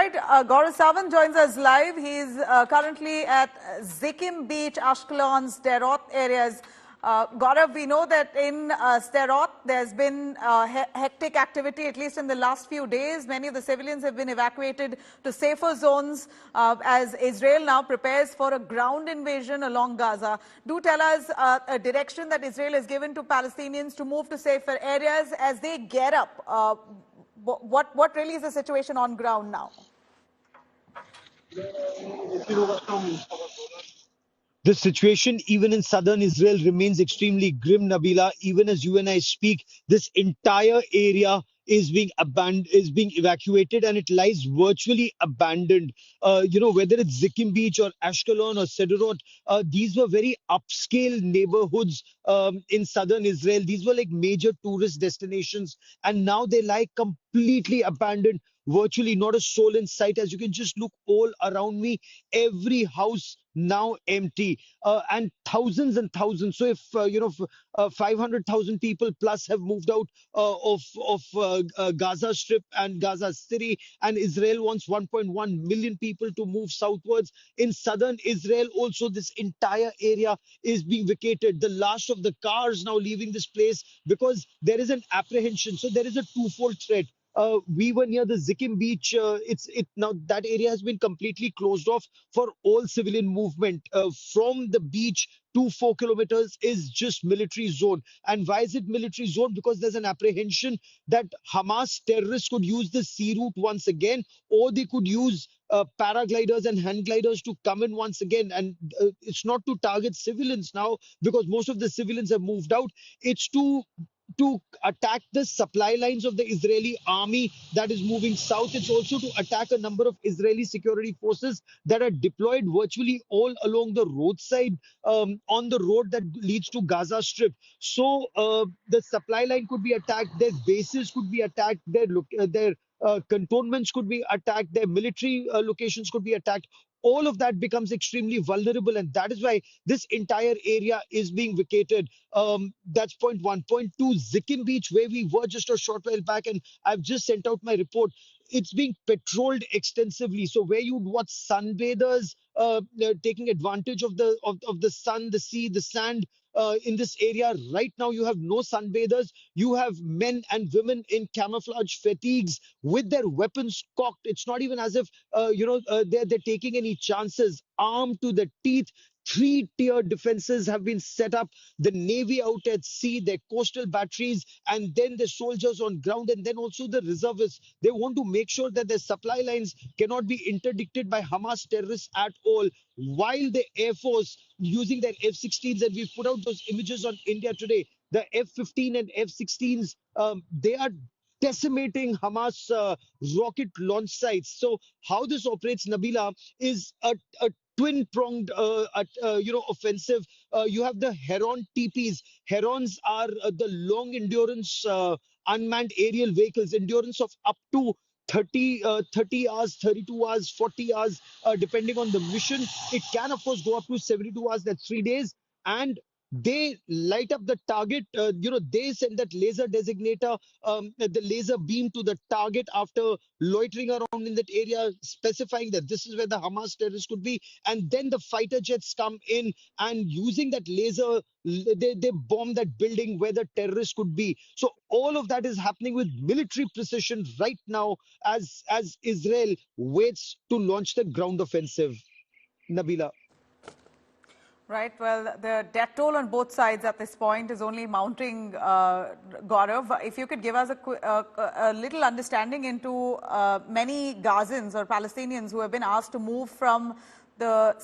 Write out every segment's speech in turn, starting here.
Right, Gaurav Sawant joins us live. He's currently at Zikim Beach, Ashkelon, Sderot areas. Gaurav, we know that in Sderot, there's been hectic activity, at least in the last few days. Many of the civilians have been evacuated to safer zones as Israel now prepares for a ground invasion along Gaza. Do tell us a direction that Israel has given to Palestinians to move to safer areas as they gear up. What really is the situation on ground now? The situation, even in southern Israel, remains extremely grim, Nabila. Even as you and I speak, this entire area is being abandoned, is being evacuated, and it lies virtually abandoned. Whether it's Zikim Beach or Ashkelon or Sderot, these were very upscale neighborhoods in southern Israel. These were like major tourist destinations, and now they lie completely abandoned. Virtually not a soul in sight. As you can just look all around me, every house now empty, and thousands and thousands. So if 500,000 people plus have moved out of Gaza Strip and Gaza City, and Israel wants 1.1 million people to move southwards. In southern Israel, also this entire area is being vacated. The last of the cars now leaving this place because there is an apprehension. So there is a twofold threat. We were near the Zikim beach. Now that area has been completely closed off for all civilian movement. From the beach to 4 kilometers is just military zone. And why is it military zone? Because there's an apprehension that Hamas terrorists could use the sea route once again, or they could use paragliders and hand gliders to come in once again. And it's not to target civilians now because most of the civilians have moved out. It's to attack the supply lines of the Israeli army that is moving south. It's also to attack a number of Israeli security forces that are deployed virtually all along the roadside, on the road that leads to Gaza Strip. So the supply line could be attacked, their bases could be attacked, their cantonments could be attacked, their military locations could be attacked. All of that becomes extremely vulnerable, and that is why this entire area is being vacated. That's point one. Point two, Zikim Beach, where we were just a short while back, and I've just sent out my report. It's being patrolled extensively. So where you'd watch sunbathers taking advantage of the sun, the sea, the sand, in this area right now, you have no sunbathers. You have men and women in camouflage fatigues with their weapons cocked. It's not even as if they're taking any chances. Armed to the teeth, three-tier defenses have been set up. The Navy out at sea, their coastal batteries, and then the soldiers on ground, and then also the reservists. They want to make sure that their supply lines cannot be interdicted by Hamas terrorists at all. While the Air Force using their F-16s, and we put out those images on India Today, the F-15 and F-16s, they are decimating Hamas rocket launch sites. So how this operates, Nabila, is a twin-pronged, offensive. You have the Heron TPs. Herons are the long endurance unmanned aerial vehicles, endurance of up to 30 hours, 32 hours, 40 hours, depending on the mission. It can, of course, go up to 72 hours, that's 3 days. And they light up the target. They send that laser designator, the laser beam to the target after loitering around in that area, specifying that this is where the Hamas terrorists could be. And then the fighter jets come in and using that laser, they bomb that building where the terrorists could be. So all of that is happening with military precision right now as Israel waits to launch the ground offensive. Nabila. Right. Well, the death toll on both sides at this point is only mounting, Gaurav. If you could give us a little understanding into many Gazans or Palestinians who have been asked to move from the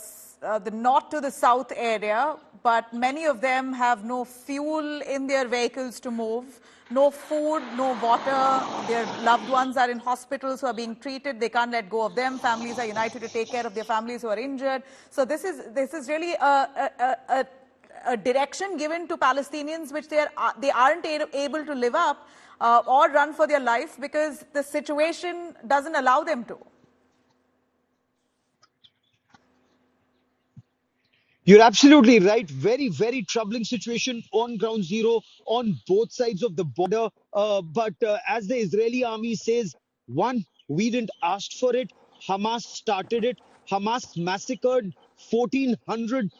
north to the south area, but many of them have no fuel in their vehicles to move, no food, no water. Their loved ones are in hospitals who are being treated. They can't let go of them. Families are united to take care of their families who are injured. So this is really a direction given to Palestinians which they aren't able to live up or run for their life because the situation doesn't allow them to. You're absolutely right. Very, very troubling situation on ground zero on both sides of the border. But as the Israeli army says, one, we didn't ask for it. Hamas started it. Hamas massacred 1,400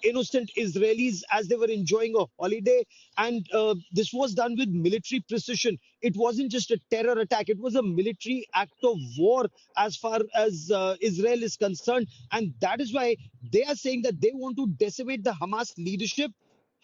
innocent Israelis as they were enjoying a holiday. And this was done with military precision. It wasn't just a terror attack, it was a military act of war as far as Israel is concerned. And that is why they are saying that they want to decimate the Hamas leadership.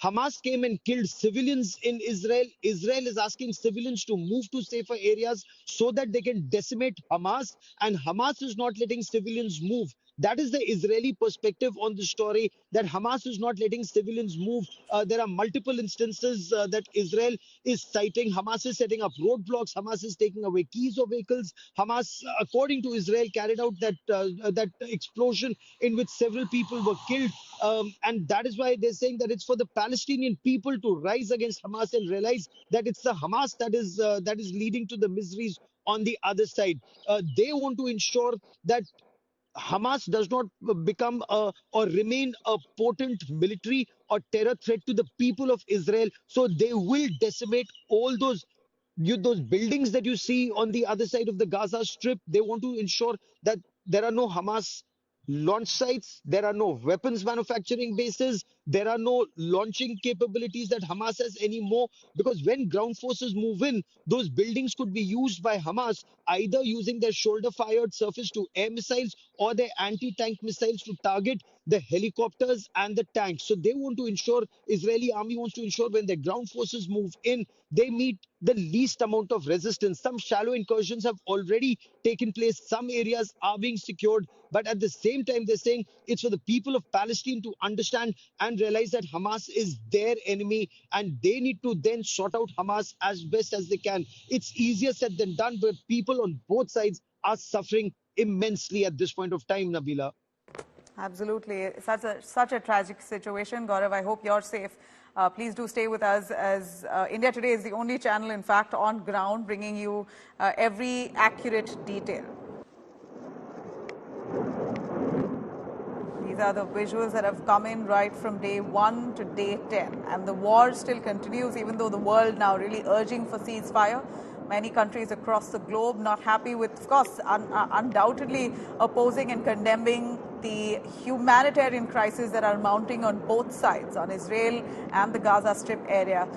Hamas came and killed civilians in Israel. Israel is asking civilians to move to safer areas so that they can decimate Hamas, and Hamas is not letting civilians move. That is the Israeli perspective on the story, that Hamas is not letting civilians move. There are multiple instances that Israel is citing. Hamas is setting up roadblocks. Hamas is taking away keys of vehicles. Hamas, according to Israel, carried out that explosion in which several people were killed. And that is why they're saying that it's for the Palestinian people to rise against Hamas and realize that it's the Hamas that is leading to the miseries on the other side. They want to ensure that Hamas does not become or remain a potent military or terror threat to the people of Israel. So they will decimate all those buildings that you see on the other side of the Gaza Strip. They want to ensure that there are no Hamas launch sites, there are no weapons manufacturing bases, there are no launching capabilities that Hamas has anymore. Because when ground forces move in, those buildings could be used by Hamas either using their shoulder fired surface to air missiles or their anti tank missiles to target the helicopters and the tanks. So they want to ensure, Israeli army wants to ensure when their ground forces move in, they meet the least amount of resistance. Some shallow incursions have already taken place. Some areas are being secured. But at the same time, they're saying it's for the people of Palestine to understand and realize that Hamas is their enemy and they need to then sort out Hamas as best as they can. It's easier said than done, but people on both sides are suffering immensely at this point of time, Nabila. Absolutely. Such a tragic situation. Gaurav, I hope you're safe. Please do stay with us, as India Today is the only channel, in fact, on ground, bringing you every accurate detail. These are the visuals that have come in right from day 1 to day 10. And the war still continues, even though the world now really urging for ceasefire. Many countries across the globe not happy with, of course, undoubtedly opposing and condemning the humanitarian crisis that are mounting on both sides, on Israel and the Gaza Strip area.